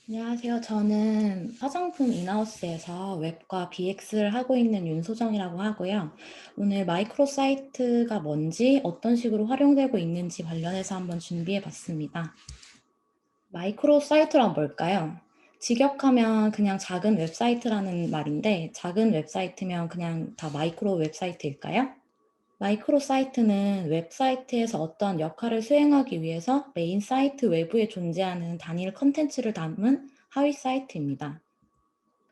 안녕하세요. 저는 화장품 인하우스에서 웹과 BX를 하고 있는 윤소정이라고 하고요. 오늘 마이크로 사이트가 뭔지, 어떤 식으로 활용되고 있는지 관련해서 한번 준비해 봤습니다. 마이크로 사이트란 뭘까요? 직역하면 그냥 작은 웹사이트라는 말인데, 작은 웹사이트면 그냥 다 마이크로 웹사이트일까요? 마이크로 사이트는 웹사이트에서 어떠한 역할을 수행하기 위해서 메인 사이트 외부에 존재하는 단일 컨텐츠를 담은 하위 사이트입니다.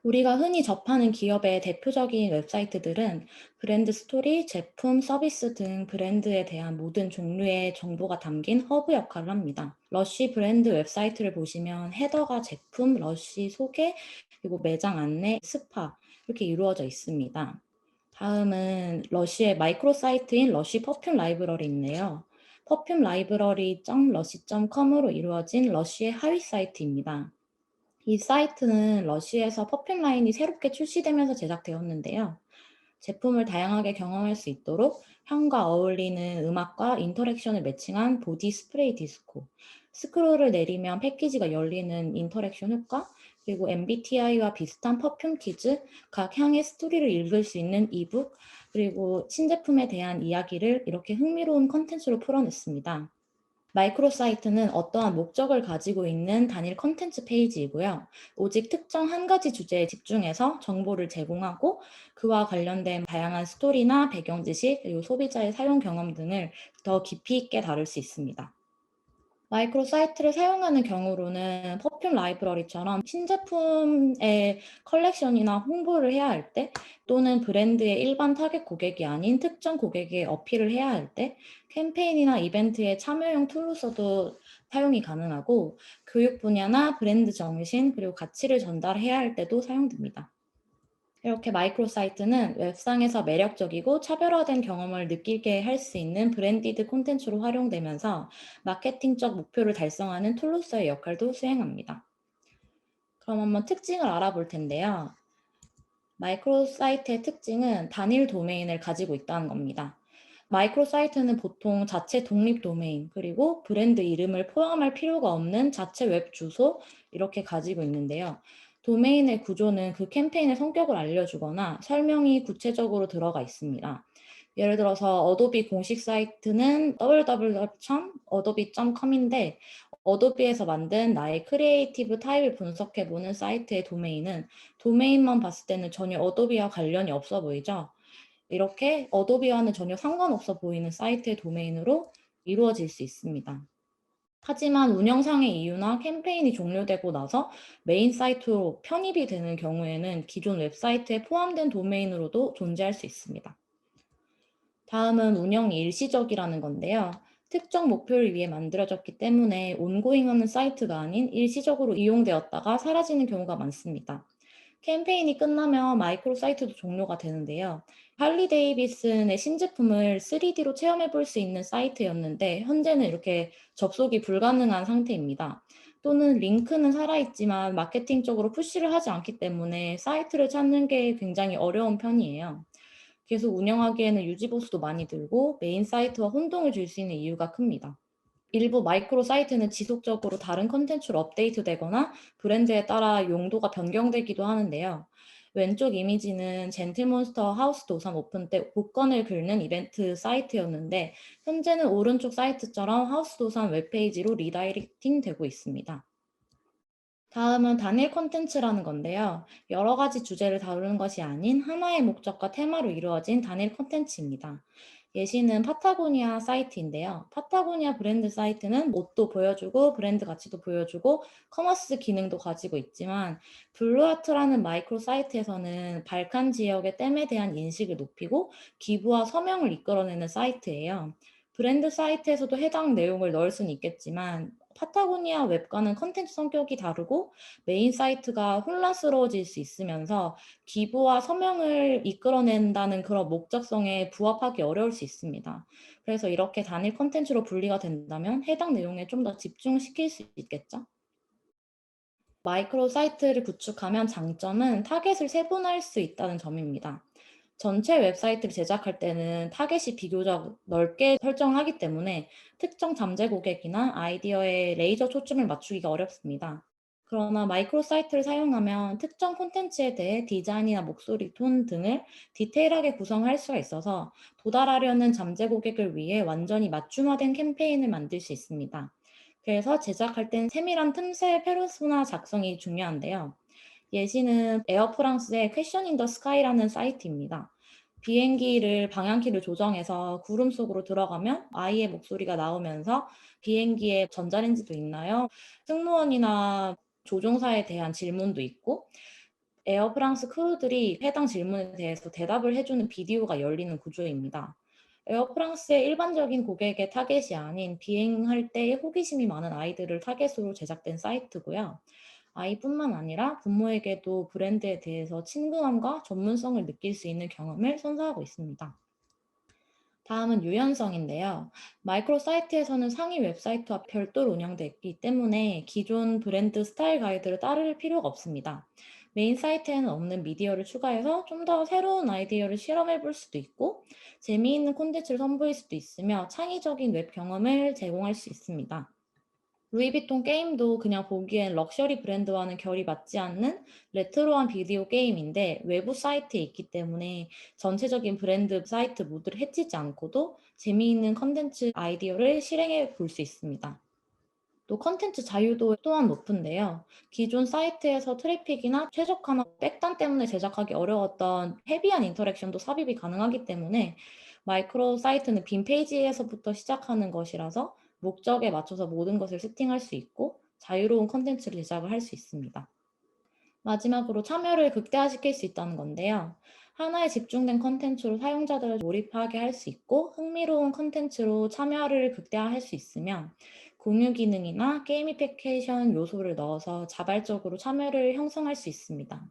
우리가 흔히 접하는 기업의 대표적인 웹사이트들은 브랜드 스토리, 제품, 서비스 등 브랜드에 대한 모든 종류의 정보가 담긴 허브 역할을 합니다. 러쉬 브랜드 웹사이트를 보시면 헤더가 제품, 러쉬 소개, 그리고 매장 안내, 스파 이렇게 이루어져 있습니다. 다음은 러쉬의 마이크로 사이트인 러쉬 퍼퓸 라이브러리인데요. 퍼퓸 라이브러리.러쉬.com으로 이루어진 러쉬의 하위 사이트입니다. 이 사이트는 러쉬에서 퍼퓸 라인이 새롭게 출시되면서 제작되었는데요. 제품을 다양하게 경험할 수 있도록 향과 어울리는 음악과 인터랙션을 매칭한 보디 스프레이 디스코, 스크롤을 내리면 패키지가 열리는 인터랙션 효과, 그리고 MBTI와 비슷한 퍼퓸 퀴즈, 각 향의 스토리를 읽을 수 있는 이북, 그리고 신제품에 대한 이야기를 이렇게 흥미로운 컨텐츠로 풀어냈습니다. 마이크로 사이트는 어떠한 목적을 가지고 있는 단일 컨텐츠 페이지이고요. 오직 특정 한 가지 주제에 집중해서 정보를 제공하고 그와 관련된 다양한 스토리나 배경 지식, 그리고 소비자의 사용 경험 등을 더 깊이 있게 다룰 수 있습니다. 마이크로 사이트를 사용하는 경우로는 퍼퓸 라이브러리처럼 신제품의 컬렉션이나 홍보를 해야 할 때, 또는 브랜드의 일반 타겟 고객이 아닌 특정 고객에 어필을 해야 할 때, 캠페인이나 이벤트의 참여형 툴로서도 사용이 가능하고, 교육 분야나 브랜드 정신, 그리고 가치를 전달해야 할 때도 사용됩니다. 이렇게 마이크로 사이트는 웹상에서 매력적이고 차별화된 경험을 느끼게 할 수 있는 브랜디드 콘텐츠로 활용되면서 마케팅적 목표를 달성하는 툴로서의 역할도 수행합니다. 그럼 한번 특징을 알아볼 텐데요. 마이크로 사이트의 특징은 단일 도메인을 가지고 있다는 겁니다. 마이크로 사이트는 보통 자체 독립 도메인, 그리고 브랜드 이름을 포함할 필요가 없는 자체 웹 주소 이렇게 가지고 있는데요. 도메인의 구조는 그 캠페인의 성격을 알려주거나 설명이 구체적으로 들어가 있습니다. 예를 들어서 어도비 공식 사이트는 www.adobe.com인데 어도비에서 만든 나의 크리에이티브 타입을 분석해보는 사이트의 도메인은 도메인만 봤을 때는 전혀 어도비와 관련이 없어 보이죠. 이렇게 어도비와는 전혀 상관없어 보이는 사이트의 도메인으로 이루어질 수 있습니다. 하지만 운영상의 이유나 캠페인이 종료되고 나서 메인 사이트로 편입이 되는 경우에는 기존 웹사이트에 포함된 도메인으로도 존재할 수 있습니다. 다음은 운영이 일시적이라는 건데요. 특정 목표를 위해 만들어졌기 때문에 온고잉하는 사이트가 아닌 일시적으로 이용되었다가 사라지는 경우가 많습니다. 캠페인이 끝나면 마이크로 사이트도 종료가 되는데요. 할리 데이비슨의 신제품을 3D로 체험해 볼 수 있는 사이트였는데 현재는 이렇게 접속이 불가능한 상태입니다. 또는 링크는 살아있지만 마케팅적으로 푸시를 하지 않기 때문에 사이트를 찾는 게 굉장히 어려운 편이에요. 계속 운영하기에는 유지보수도 많이 들고 메인 사이트와 혼동을 줄 수 있는 이유가 큽니다. 일부 마이크로 사이트는 지속적으로 다른 컨텐츠로 업데이트되거나 브랜드에 따라 용도가 변경되기도 하는데요. 왼쪽 이미지는 젠틀몬스터 하우스 도산 오픈 때 복권을 긁는 이벤트 사이트였는데 현재는 오른쪽 사이트처럼 하우스 도산 웹페이지로 리다이렉팅 되고 있습니다. 다음은 단일 콘텐츠라는 건데요. 여러 가지 주제를 다루는 것이 아닌 하나의 목적과 테마로 이루어진 단일 콘텐츠입니다. 예시는 파타고니아 사이트인데요. 파타고니아 브랜드 사이트는 옷도 보여주고 브랜드 가치도 보여주고 커머스 기능도 가지고 있지만 블루아트라는 마이크로 사이트에서는 발칸 지역의 댐에 대한 인식을 높이고 기부와 서명을 이끌어내는 사이트예요. 브랜드 사이트에서도 해당 내용을 넣을 수는 있겠지만 파타고니아 웹과는 컨텐츠 성격이 다르고 메인 사이트가 혼란스러워질 수 있으면서 기부와 서명을 이끌어낸다는 그런 목적성에 부합하기 어려울 수 있습니다. 그래서 이렇게 단일 컨텐츠로 분리가 된다면 해당 내용에 좀 더 집중시킬 수 있겠죠? 마이크로 사이트를 구축하면 장점은 타겟을 세분화할 수 있다는 점입니다. 전체 웹사이트를 제작할 때는 타겟이 비교적 넓게 설정하기 때문에 특정 잠재 고객이나 아이디어에 레이저 초점을 맞추기가 어렵습니다. 그러나 마이크로 사이트를 사용하면 특정 콘텐츠에 대해 디자인이나 목소리 톤 등을 디테일하게 구성할 수가 있어서 도달하려는 잠재 고객을 위해 완전히 맞춤화된 캠페인을 만들 수 있습니다. 그래서 제작할 땐 세밀한 틈새 페르소나 작성이 중요한데요. 예시는 에어프랑스의 퀘션 인 더 스카이라는 사이트입니다. 비행기를 방향키를 조정해서 구름 속으로 들어가면 아이의 목소리가 나오면서 비행기에 전자레인지도 있나요? 승무원이나 조종사에 대한 질문도 있고 에어프랑스 크루들이 해당 질문에 대해서 대답을 해주는 비디오가 열리는 구조입니다. 에어프랑스의 일반적인 고객의 타겟이 아닌 비행할 때 호기심이 많은 아이들을 타겟으로 제작된 사이트고요. 아이뿐만 아니라 부모에게도 브랜드에 대해서 친근함과 전문성을 느낄 수 있는 경험을 선사하고 있습니다. 다음은 유연성인데요. 마이크로 사이트에서는 상위 웹사이트와 별도로 운영되어 있기 때문에 기존 브랜드 스타일 가이드를 따를 필요가 없습니다. 메인 사이트에는 없는 미디어를 추가해서 좀 더 새로운 아이디어를 실험해 볼 수도 있고, 재미있는 콘텐츠를 선보일 수도 있으며 창의적인 웹 경험을 제공할 수 있습니다. 루이비통 게임도 그냥 보기엔 럭셔리 브랜드와는 결이 맞지 않는 레트로한 비디오 게임인데 외부 사이트에 있기 때문에 전체적인 브랜드 사이트 모드를 해치지 않고도 재미있는 컨텐츠 아이디어를 실행해 볼 수 있습니다. 또 컨텐츠 자유도 또한 높은데요. 기존 사이트에서 트래픽이나 최적화나 백단 때문에 제작하기 어려웠던 헤비한 인터랙션도 삽입이 가능하기 때문에 마이크로 사이트는 빈 페이지에서부터 시작하는 것이라서 목적에 맞춰서 모든 것을 세팅할 수 있고 자유로운 컨텐츠를 제작을 할 수 있습니다. 마지막으로 참여를 극대화시킬 수 있다는 건데요. 하나에 집중된 컨텐츠로 사용자들을 몰입하게 할 수 있고 흥미로운 컨텐츠로 참여를 극대화할 수 있으며 공유 기능이나 게이미피케이션 요소를 넣어서 자발적으로 참여를 형성할 수 있습니다.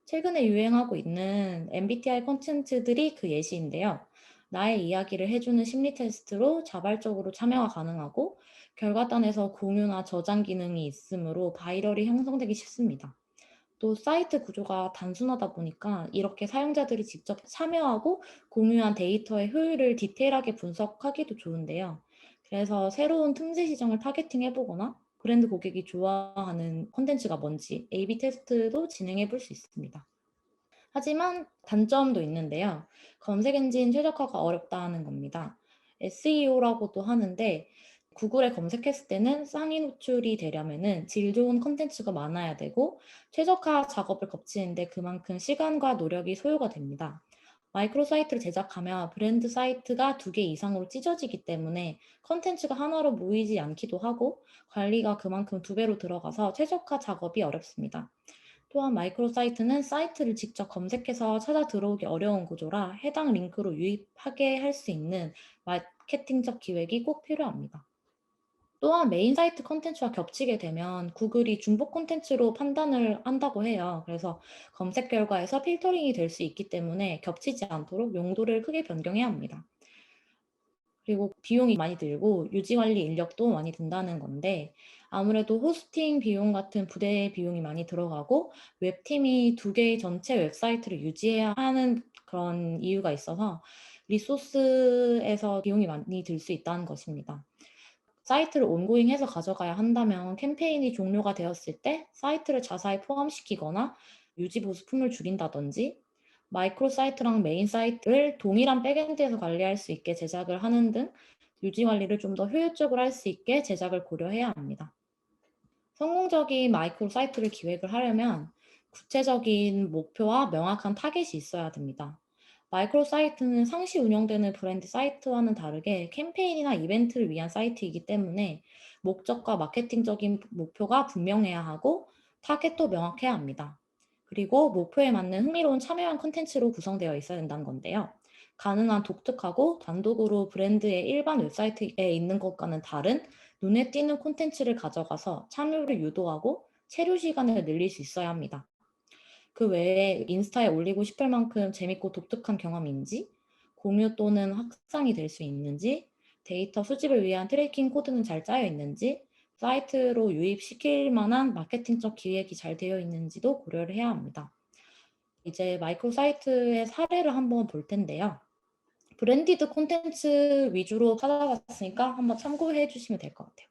최근에 유행하고 있는 MBTI 콘텐츠들이 그 예시인데요. 나의 이야기를 해주는 심리 테스트로 자발적으로 참여가 가능하고 결과단에서 공유나 저장 기능이 있으므로 바이럴이 형성되기 쉽습니다. 또 사이트 구조가 단순하다 보니까 이렇게 사용자들이 직접 참여하고 공유한 데이터의 효율을 디테일하게 분석하기도 좋은데요. 그래서 새로운 틈새 시장을 타겟팅 해보거나 브랜드 고객이 좋아하는 콘텐츠가 뭔지 A/B 테스트도 진행해 볼 수 있습니다. 하지만 단점도 있는데요. 검색 엔진 최적화가 어렵다는 겁니다. SEO라고도 하는데 구글에 검색했을 때는 상위 노출이 되려면은 질 좋은 콘텐츠가 많아야 되고 최적화 작업을 거치는데 그만큼 시간과 노력이 소요가 됩니다. 마이크로 사이트를 제작하면 브랜드 사이트가 2개 이상으로 찢어지기 때문에 콘텐츠가 하나로 모이지 않기도 하고 관리가 그만큼 2배로 들어가서 최적화 작업이 어렵습니다. 또한 마이크로 사이트는 사이트를 직접 검색해서 찾아 들어오기 어려운 구조라 해당 링크로 유입하게 할 수 있는 마케팅적 기획이 꼭 필요합니다. 또한 메인 사이트 콘텐츠와 겹치게 되면 구글이 중복 콘텐츠로 판단을 한다고 해요. 그래서 검색 결과에서 필터링이 될 수 있기 때문에 겹치지 않도록 용도를 크게 변경해야 합니다. 그리고 비용이 많이 들고 유지 관리 인력도 많이 든다는 건데 아무래도 호스팅 비용 같은 부대 비용이 많이 들어가고 웹팀이 2개의 전체 웹사이트를 유지해야 하는 그런 이유가 있어서 리소스에서 비용이 많이 들 수 있다는 것입니다. 사이트를 온고잉해서 가져가야 한다면 캠페인이 종료가 되었을 때 사이트를 자사에 포함시키거나 유지 보수품을 줄인다든지 마이크로 사이트랑 메인 사이트를 동일한 백엔드에서 관리할 수 있게 제작을 하는 등 유지 관리를 좀 더 효율적으로 할 수 있게 제작을 고려해야 합니다. 성공적인 마이크로 사이트를 기획을 하려면 구체적인 목표와 명확한 타겟이 있어야 됩니다. 마이크로 사이트는 상시 운영되는 브랜드 사이트와는 다르게 캠페인이나 이벤트를 위한 사이트이기 때문에 목적과 마케팅적인 목표가 분명해야 하고 타겟도 명확해야 합니다. 그리고 목표에 맞는 흥미로운 참여형 콘텐츠로 구성되어 있어야 된다는 건데요. 가능한 독특하고 단독으로 브랜드의 일반 웹사이트에 있는 것과는 다른 눈에 띄는 콘텐츠를 가져가서 참여를 유도하고 체류 시간을 늘릴 수 있어야 합니다. 그 외에 인스타에 올리고 싶을 만큼 재밌고 독특한 경험인지, 공유 또는 확산이 될 수 있는지, 데이터 수집을 위한 트래킹 코드는 잘 짜여 있는지, 사이트로 유입시킬 만한 마케팅적 기획이 잘 되어 있는지도 고려를 해야 합니다. 이제 마이크로 사이트의 사례를 한번 볼 텐데요. 브랜디드 콘텐츠 위주로 찾아봤으니까 한번 참고해 주시면 될 것 같아요.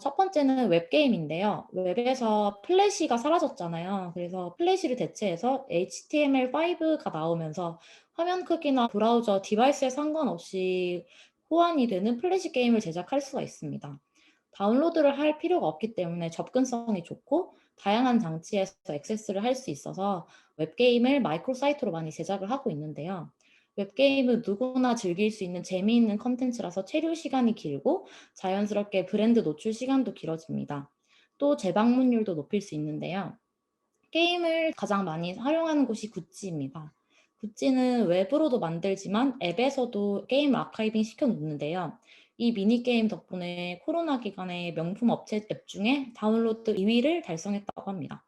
첫 번째는 웹게임인데요. 웹에서 플래시가 사라졌잖아요. 그래서 플래시를 대체해서 HTML5가 나오면서 화면 크기나 브라우저 디바이스에 상관없이 호환이 되는 플래시 게임을 제작할 수가 있습니다. 다운로드를 할 필요가 없기 때문에 접근성이 좋고 다양한 장치에서 액세스를 할 수 있어서 웹게임을 마이크로 사이트로 많이 제작을 하고 있는데요. 웹게임은 누구나 즐길 수 있는 재미있는 컨텐츠라서 체류 시간이 길고 자연스럽게 브랜드 노출 시간도 길어집니다. 또 재방문율도 높일 수 있는데요. 게임을 가장 많이 활용하는 곳이 구찌입니다. 구찌는 웹으로도 만들지만 앱에서도 게임 아카이빙 시켜 놓는데요. 이 미니게임 덕분에 코로나 기간에 명품 업체 앱 중에 다운로드 2위를 달성했다고 합니다.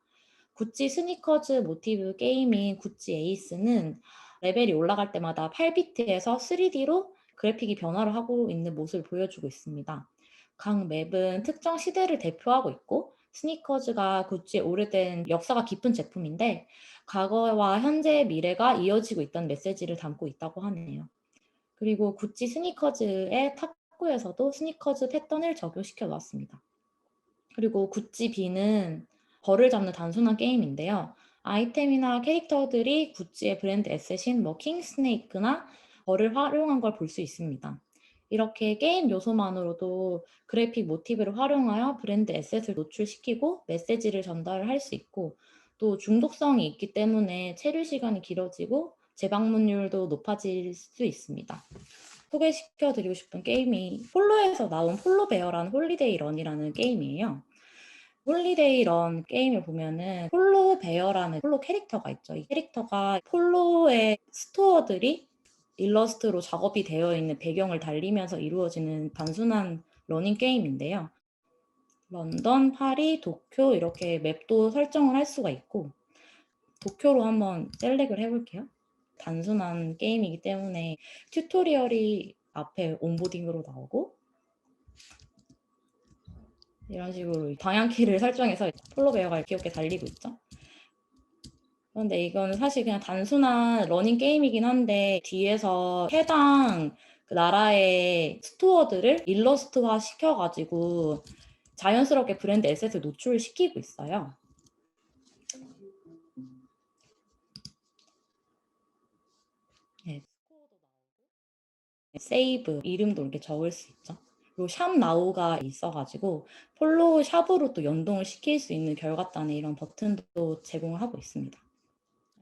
구찌 스니커즈 모티브 게임인 구찌 에이스는 레벨이 올라갈 때마다 8비트에서 3D로 그래픽이 변화를 하고 있는 모습을 보여주고 있습니다. 각 맵은 특정 시대를 대표하고 있고 스니커즈가 구찌의 오래된 역사가 깊은 제품인데 과거와 현재 미래가 이어지고 있다는 메시지를 담고 있다고 하네요. 그리고 구찌 스니커즈의 탁구에서도 스니커즈 패턴을 적용시켜 놓았습니다. 그리고 구찌 비는 벌을 잡는 단순한 게임인데요. 아이템이나 캐릭터들이 구찌의 브랜드 에셋인 뭐 킹스네이크나 벌을 활용한 걸 볼 수 있습니다. 이렇게 게임 요소만으로도 그래픽 모티브를 활용하여 브랜드 에셋을 노출시키고 메시지를 전달을 할 수 있고 또 중독성이 있기 때문에 체류 시간이 길어지고 재방문율도 높아질 수 있습니다. 소개시켜 드리고 싶은 게임이 폴로에서 나온 폴로베어라는 홀리데이 런이라는 게임이에요. 홀리데이 런 게임을 보면은 폴로 베어라는 폴로 캐릭터가 있죠. 이 캐릭터가 폴로의 스토어들이 일러스트로 작업이 되어 있는 배경을 달리면서 이루어지는 단순한 러닝 게임인데요. 런던, 파리, 도쿄 이렇게 맵도 설정을 할 수가 있고 도쿄로 한번 셀렉을 해 볼게요. 단순한 게임이기 때문에 튜토리얼이 앞에 온보딩으로 나오고 이런 식으로 방향키를 설정해서 폴로베어가 귀엽게 달리고 있죠. 그런데 이건 사실 그냥 단순한 러닝 게임이긴 한데 뒤에서 해당 그 나라의 스토어들을 일러스트화 시켜가지고 자연스럽게 브랜드 에셋을 노출시키고 있어요. 네. 세이브 이름도 이렇게 적을 수 있죠. 그리고 샵 나우가 있어가지고 폴로우 샵으로 또 연동을 시킬 수 있는 결과단의 이런 버튼도 제공을 하고 있습니다.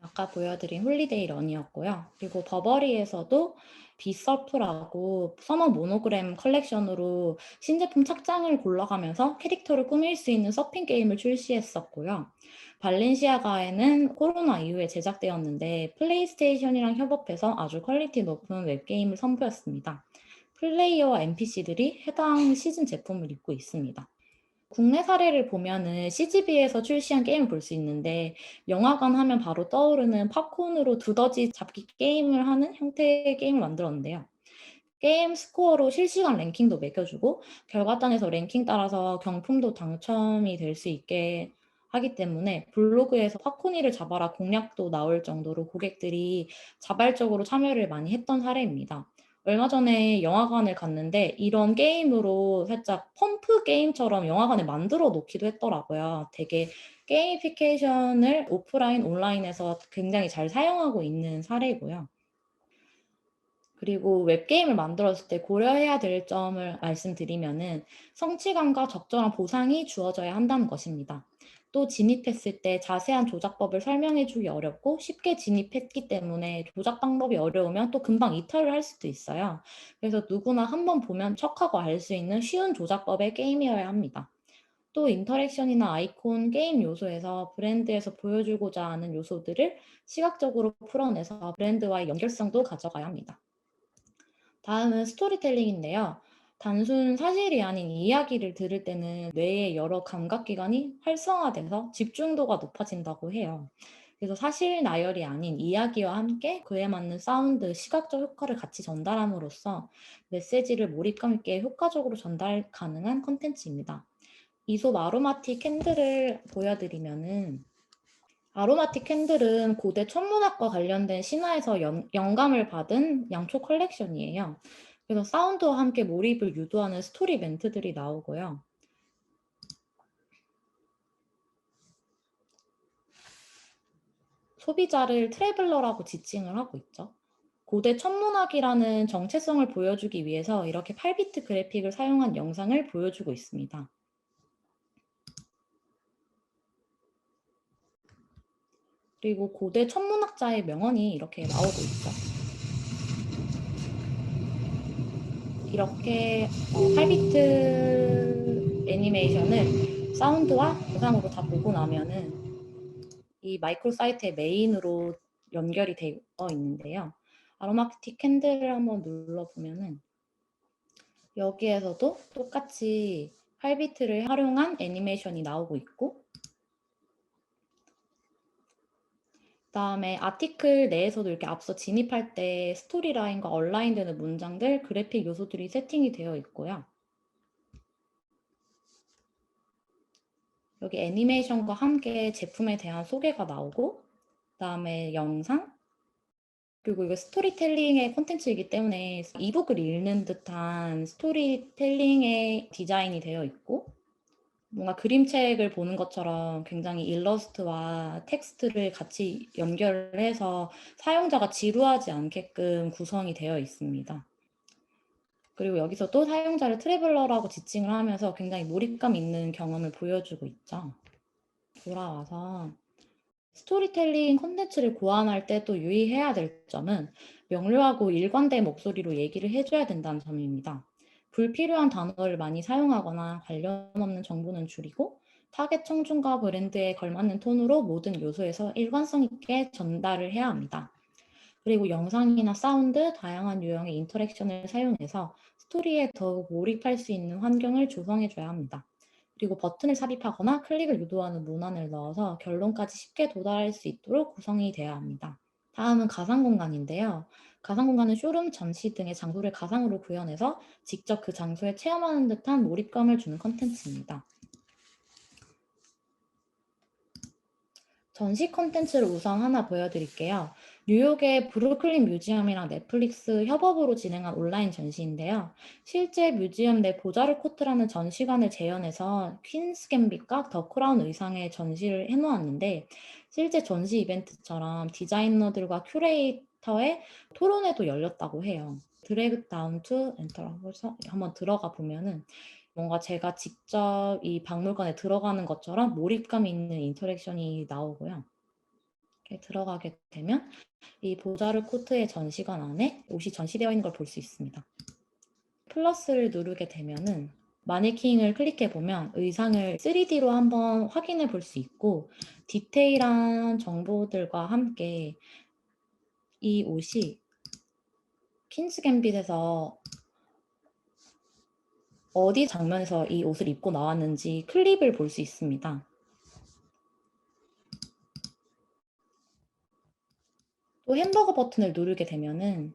아까 보여드린 홀리데이 런이었고요. 그리고 버버리에서도 비서프라고 서머 모노그램 컬렉션으로 신제품 착장을 골라가면서 캐릭터를 꾸밀 수 있는 서핑 게임을 출시했었고요. 발렌시아가에는 코로나 이후에 제작되었는데 플레이스테이션이랑 협업해서 아주 퀄리티 높은 웹게임을 선보였습니다. 플레이어와 NPC들이 해당 시즌 제품을 입고 있습니다. 국내 사례를 보면은 CGV에서 출시한 게임을 볼 수 있는데 영화관 하면 바로 떠오르는 팝콘으로 두더지 잡기 게임을 하는 형태의 게임을 만들었는데요. 게임 스코어로 실시간 랭킹도 매겨주고 결과단에서 랭킹 따라서 경품도 당첨이 될 수 있게 하기 때문에 블로그에서 팝콘이를 잡아라 공략도 나올 정도로 고객들이 자발적으로 참여를 많이 했던 사례입니다. 얼마 전에 영화관을 갔는데 이런 게임으로 살짝 펌프 게임처럼 영화관에 만들어 놓기도 했더라고요. 되게 게이미피케이션을 오프라인, 온라인에서 굉장히 잘 사용하고 있는 사례고요. 그리고 웹게임을 만들었을 때 고려해야 될 점을 말씀드리면은 성취감과 적절한 보상이 주어져야 한다는 것입니다. 또 진입했을 때 자세한 조작법을 설명해 주기 어렵고 쉽게 진입했기 때문에 조작 방법이 어려우면 또 금방 이탈을 할 수도 있어요. 그래서 누구나 한번 보면 척하고 알 수 있는 쉬운 조작법의 게임이어야 합니다. 또 인터랙션이나 아이콘, 게임 요소에서 브랜드에서 보여주고자 하는 요소들을 시각적으로 풀어내서 브랜드와의 연결성도 가져가야 합니다. 다음은 스토리텔링인데요. 단순 사실이 아닌 이야기를 들을 때는 뇌의 여러 감각기관이 활성화돼서 집중도가 높아진다고 해요. 그래서 사실 나열이 아닌 이야기와 함께 그에 맞는 사운드, 시각적 효과를 같이 전달함으로써 메시지를 몰입감 있게 효과적으로 전달 가능한 컨텐츠입니다. 이솝 아로마틱 캔들을 보여드리면은 아로마틱 캔들은 고대 천문학과 관련된 신화에서 영감을 받은 양초 컬렉션이에요. 그래서 사운드와 함께 몰입을 유도하는 스토리 멘트들이 나오고요. 소비자를 트래블러라고 지칭을 하고 있죠. 고대 천문학이라는 정체성을 보여주기 위해서 이렇게 8비트 그래픽을 사용한 영상을 보여주고 있습니다. 그리고 고대 천문학자의 명언이 이렇게 나오고 있죠. 이렇게 8비트 애니메이션을 사운드와 영상으로 다 보고 나면은 이 마이크로 사이트의 메인으로 연결이 되어 있는데요. 아로마틱 캔들을 한번 눌러보면은 여기에서도 똑같이 8비트를 활용한 애니메이션이 나오고 있고, 그다음에 아티클 내에서도 이렇게 앞서 진입할 때 스토리라인과 얼라인되는 문장들, 그래픽 요소들이 세팅이 되어 있고요. 여기 애니메이션과 함께 제품에 대한 소개가 나오고, 그다음에 영상, 그리고 이거 스토리텔링의 콘텐츠이기 때문에 이북을 읽는 듯한 스토리텔링의 디자인이 되어 있고, 뭔가 그림책을 보는 것처럼 굉장히 일러스트와 텍스트를 같이 연결해서 사용자가 지루하지 않게끔 구성이 되어 있습니다. 그리고 여기서도 사용자를 트래블러라고 지칭을 하면서 굉장히 몰입감 있는 경험을 보여주고 있죠. 돌아와서 스토리텔링 콘텐츠를 고안할 때 또 유의해야 될 점은 명료하고 일관된 목소리로 얘기를 해줘야 된다는 점입니다. 불필요한 단어를 많이 사용하거나 관련 없는 정보는 줄이고 타겟 청중과 브랜드에 걸맞는 톤으로 모든 요소에서 일관성 있게 전달을 해야 합니다. 그리고 영상이나 사운드, 다양한 유형의 인터랙션을 사용해서 스토리에 더욱 몰입할 수 있는 환경을 조성해줘야 합니다. 그리고 버튼을 삽입하거나 클릭을 유도하는 문안을 넣어서 결론까지 쉽게 도달할 수 있도록 구성이 되어야 합니다. 다음은 가상 공간인데요. 가상 공간은 쇼룸, 전시 등의 장소를 가상으로 구현해서 직접 그 장소에 체험하는 듯한 몰입감을 주는 컨텐츠입니다. 전시 컨텐츠를 우선 하나 보여드릴게요. 뉴욕의 브루클린 뮤지엄이랑 넷플릭스 협업으로 진행한 온라인 전시인데요. 실제 뮤지엄 내 보자르 코트라는 전시관을 재현해서 퀸스 갬빗과 더 크라운 의상의 전시를 해놓았는데, 실제 전시 이벤트처럼 디자이너들과 큐레이터의 토론회도 열렸다고 해요. 드래그 다운 투 엔터라고 해서 한번 들어가 보면은 뭔가 제가 직접 이 박물관에 들어가는 것처럼 몰입감 있는 인터랙션이 나오고요. 이렇게 들어가게 되면 이 보자르 코트의 전시관 안에 옷이 전시되어 있는 걸 볼 수 있습니다. 플러스를 누르게 되면은 마네킹을 클릭해 보면 의상을 3D로 한번 확인해 볼 수 있고, 디테일한 정보들과 함께 이 옷이 퀸스 갬빗에서 어디 장면에서 이 옷을 입고 나왔는지 클립을 볼 수 있습니다. 또 햄버거 버튼을 누르게 되면은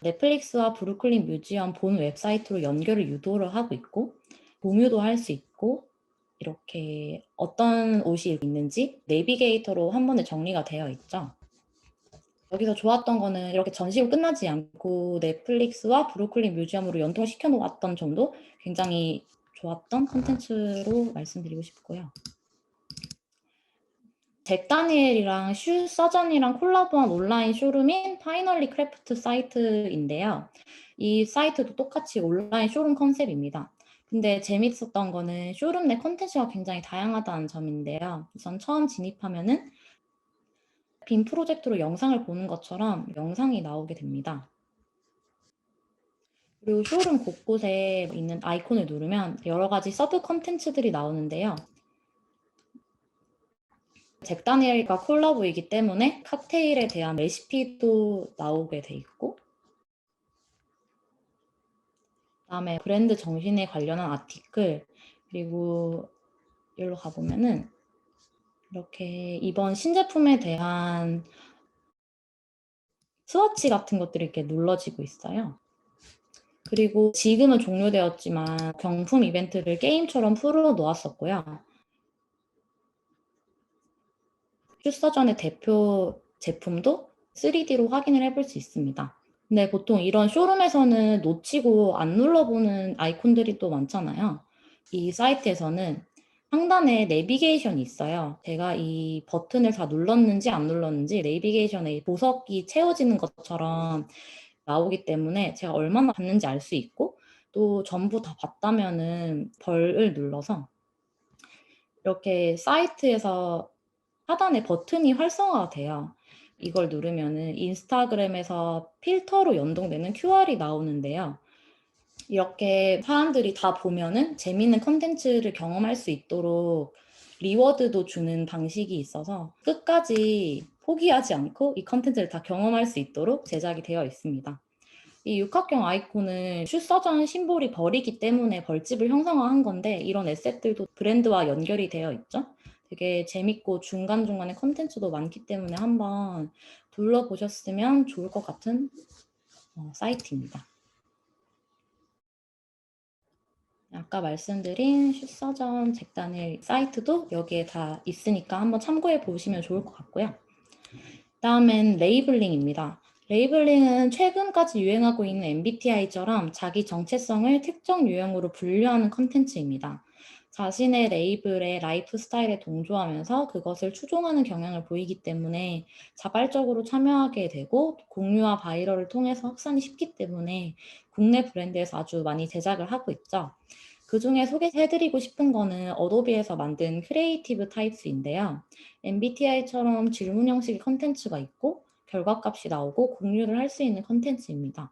넷플릭스와 브루클린 뮤지엄 본 웹사이트로 연결을 유도를 하고 있고, 공유도 할 수 있고, 이렇게 어떤 옷이 있는지 내비게이터로 한 번에 정리가 되어 있죠. 여기서 좋았던 거는 이렇게 전시가 끝나지 않고 넷플릭스와 브루클린 뮤지엄으로 연동시켜 놓았던 점도 굉장히 좋았던 콘텐츠로 말씀드리고 싶고요. 잭 다니엘이랑 슈 서전이랑 콜라보한 온라인 쇼룸인 파이널리 크래프트 사이트인데요. 이 사이트도 똑같이 온라인 쇼룸 컨셉입니다. 근데 재밌었던 거는 쇼룸 내 콘텐츠가 굉장히 다양하다는 점인데요. 우선 처음 진입하면은 빔 프로젝트로 영상을 보는 것처럼 영상이 나오게 됩니다. 그리고 쇼룸 곳곳에 있는 아이콘을 누르면 여러 가지 서브 콘텐츠들이 나오는데요. 잭 다니엘과 콜라보이기 때문에 칵테일에 대한 레시피도 나오게 돼 있고, 그다음에 브랜드 정신에 관련한 아티클, 그리고 여기로 가보면은 이렇게 이번 신제품에 대한 스워치 같은 것들이 이렇게 눌러지고 있어요. 그리고 지금은 종료되었지만 경품 이벤트를 게임처럼 풀어 놓았었고요. 슛서전의 대표 제품도 3D로 확인을 해볼 수 있습니다. 근데 보통 이런 쇼룸에서는 놓치고 안 눌러보는 아이콘들이 또 많잖아요. 이 사이트에서는 상단에 내비게이션이 있어요. 제가 이 버튼을 다 눌렀는지 안 눌렀는지 내비게이션에 보석이 채워지는 것처럼 나오기 때문에 제가 얼마나 봤는지 알 수 있고, 또 전부 다 봤다면은 벌을 눌러서 이렇게 사이트에서 하단에 버튼이 활성화가 돼요. 이걸 누르면은 인스타그램에서 필터로 연동되는 QR이 나오는데요. 이렇게 사람들이 다 보면은 재미있는 컨텐츠를 경험할 수 있도록 리워드도 주는 방식이 있어서 끝까지 포기하지 않고 이 컨텐츠를 다 경험할 수 있도록 제작이 되어 있습니다. 이 육각형 아이콘은 슛서전 심볼이 벌이기 때문에 벌집을 형성화한 건데, 이런 에셋들도 브랜드와 연결이 되어 있죠. 되게 재밌고 중간중간에 컨텐츠도 많기 때문에 한번 둘러보셨으면 좋을 것 같은 사이트입니다. 아까 말씀드린 슛서전 잭다닐 사이트도 여기에 다 있으니까 한번 참고해 보시면 좋을 것 같고요. 다음엔 레이블링입니다. 레이블링은 최근까지 유행하고 있는 MBTI처럼 자기 정체성을 특정 유형으로 분류하는 컨텐츠입니다. 자신의 레이블의 라이프 스타일에 동조하면서 그것을 추종하는 경향을 보이기 때문에 자발적으로 참여하게 되고, 공유와 바이럴을 통해서 확산이 쉽기 때문에 국내 브랜드에서 아주 많이 제작을 하고 있죠. 그중에 소개해드리고 싶은 거는 어도비에서 만든 크리에이티브 타입스인데요. MBTI처럼 질문 형식의 컨텐츠가 있고 결과값이 나오고 공유를 할 수 있는 컨텐츠입니다.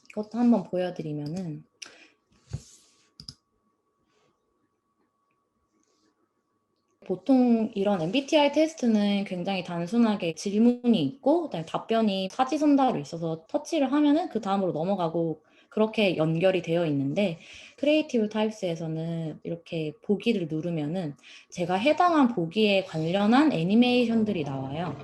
이것도 한번 보여드리면은, 보통 이런 MBTI 테스트는 굉장히 단순하게 질문이 있고 그다음에 답변이 사지선다로 있어서 터치를 하면은 그 다음으로 넘어가고 그렇게 연결이 되어 있는데, 크리에이티브 타입스에서는 이렇게 보기를 누르면은 제가 해당한 보기에 관련한 애니메이션들이 나와요.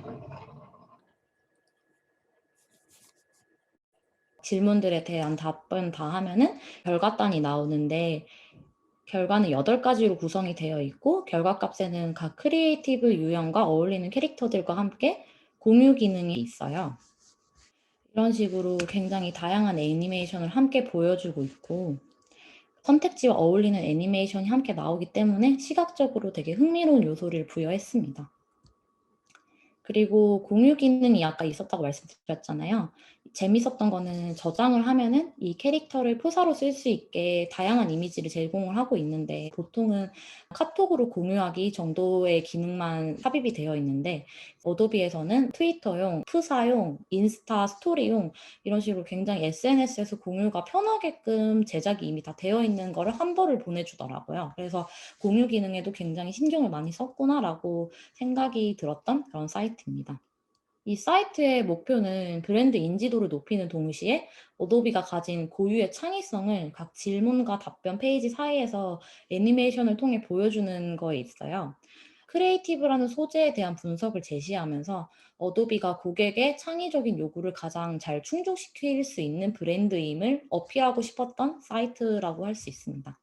질문들에 대한 답변 다 하면은 결과단이 나오는데, 결과는 8가지로 구성이 되어 있고 결과값에는 각 크리에이티브 유형과 어울리는 캐릭터들과 함께 공유 기능이 있어요. 이런 식으로 굉장히 다양한 애니메이션을 함께 보여주고 있고, 선택지와 어울리는 애니메이션이 함께 나오기 때문에 시각적으로 되게 흥미로운 요소를 부여했습니다. 그리고 공유 기능이 아까 있었다고 말씀드렸잖아요. 재밌었던 거는 저장을 하면은 이 캐릭터를 프사로 쓸 수 있게 다양한 이미지를 제공을 하고 있는데, 보통은 카톡으로 공유하기 정도의 기능만 삽입이 되어 있는데, 어도비에서는 트위터용, 프사용, 인스타 스토리용 이런 식으로 굉장히 SNS에서 공유가 편하게끔 제작이 이미 다 되어 있는 거를 한 벌을 보내주더라고요. 그래서 공유 기능에도 굉장히 신경을 많이 썼구나라고 생각이 들었던 그런 사이트입니다. 이 사이트의 목표는 브랜드 인지도를 높이는 동시에 어도비가 가진 고유의 창의성을 각 질문과 답변 페이지 사이에서 애니메이션을 통해 보여주는 거에 있어요. 크리에이티브라는 소재에 대한 분석을 제시하면서 어도비가 고객의 창의적인 요구를 가장 잘 충족시킬 수 있는 브랜드임을 어필하고 싶었던 사이트라고 할 수 있습니다.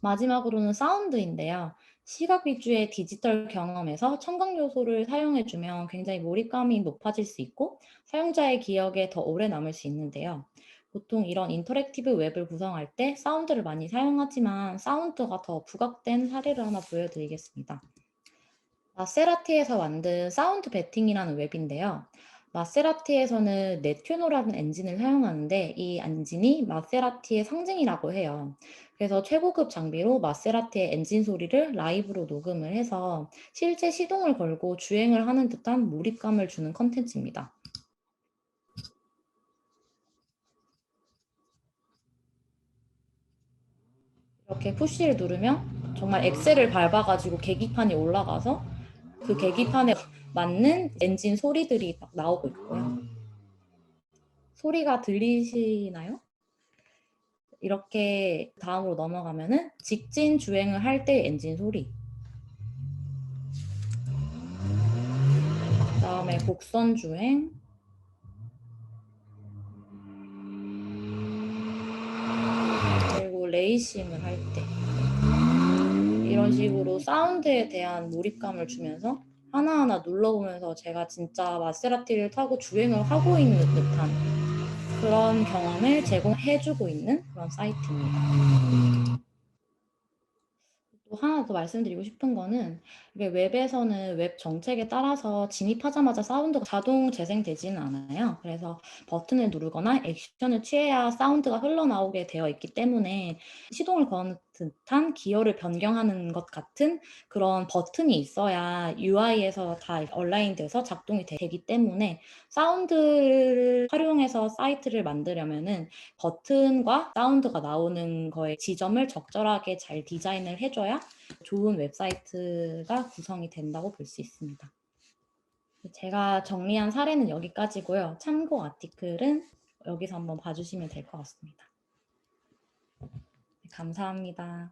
마지막으로는 사운드인데요. 시각 위주의 디지털 경험에서 청각 요소를 사용해주면 굉장히 몰입감이 높아질 수 있고 사용자의 기억에 더 오래 남을 수 있는데요. 보통 이런 인터랙티브 웹을 구성할 때 사운드를 많이 사용하지만 사운드가 더 부각된 사례를 하나 보여드리겠습니다. 마세라티에서 만든 사운드 베팅이라는 웹인데요. 마세라티에서는 네튜노라는 엔진을 사용하는데 이 엔진이 마세라티의 상징이라고 해요. 그래서 최고급 장비로 마세라티의 엔진 소리를 라이브로 녹음을 해서 실제 시동을 걸고 주행을 하는 듯한 몰입감을 주는 컨텐츠입니다. 이렇게 푸시를 누르면 정말 엑셀을 밟아가지고 계기판이 올라가서 그 계기판에 맞는 엔진 소리들이 막 나오고 있고요. 소리가 들리시나요? 이렇게 다음으로 넘어가면은 직진 주행을 할 때 엔진 소리, 그다음에 곡선 주행, 그리고 레이싱을 할 때 이런 식으로 사운드에 대한 몰입감을 주면서 하나하나 눌러보면서 제가 진짜 마세라티를 타고 주행을 하고 있는 듯한 그런 경험을 제공해주고 있는 그런 사이트입니다. 또 하나 더 말씀드리고 싶은 거는 이게 웹에서는 웹 정책에 따라서 진입하자마자 사운드가 자동 재생되지는 않아요. 그래서 버튼을 누르거나 액션을 취해야 사운드가 흘러나오게 되어 있기 때문에 시동을 거는 듯한 기어를 변경하는 것 같은 그런 버튼이 있어야 UI에서 다 온라인돼서 작동이 되기 때문에 사운드를 활용해서 사이트를 만들려면은 버튼과 사운드가 나오는 거에 지점을 적절하게 잘 디자인을 해줘야 좋은 웹사이트가 구성이 된다고 볼 수 있습니다. 제가 정리한 사례는 여기까지고요. 참고 아티클은 여기서 한번 봐주시면 될 것 같습니다. 감사합니다.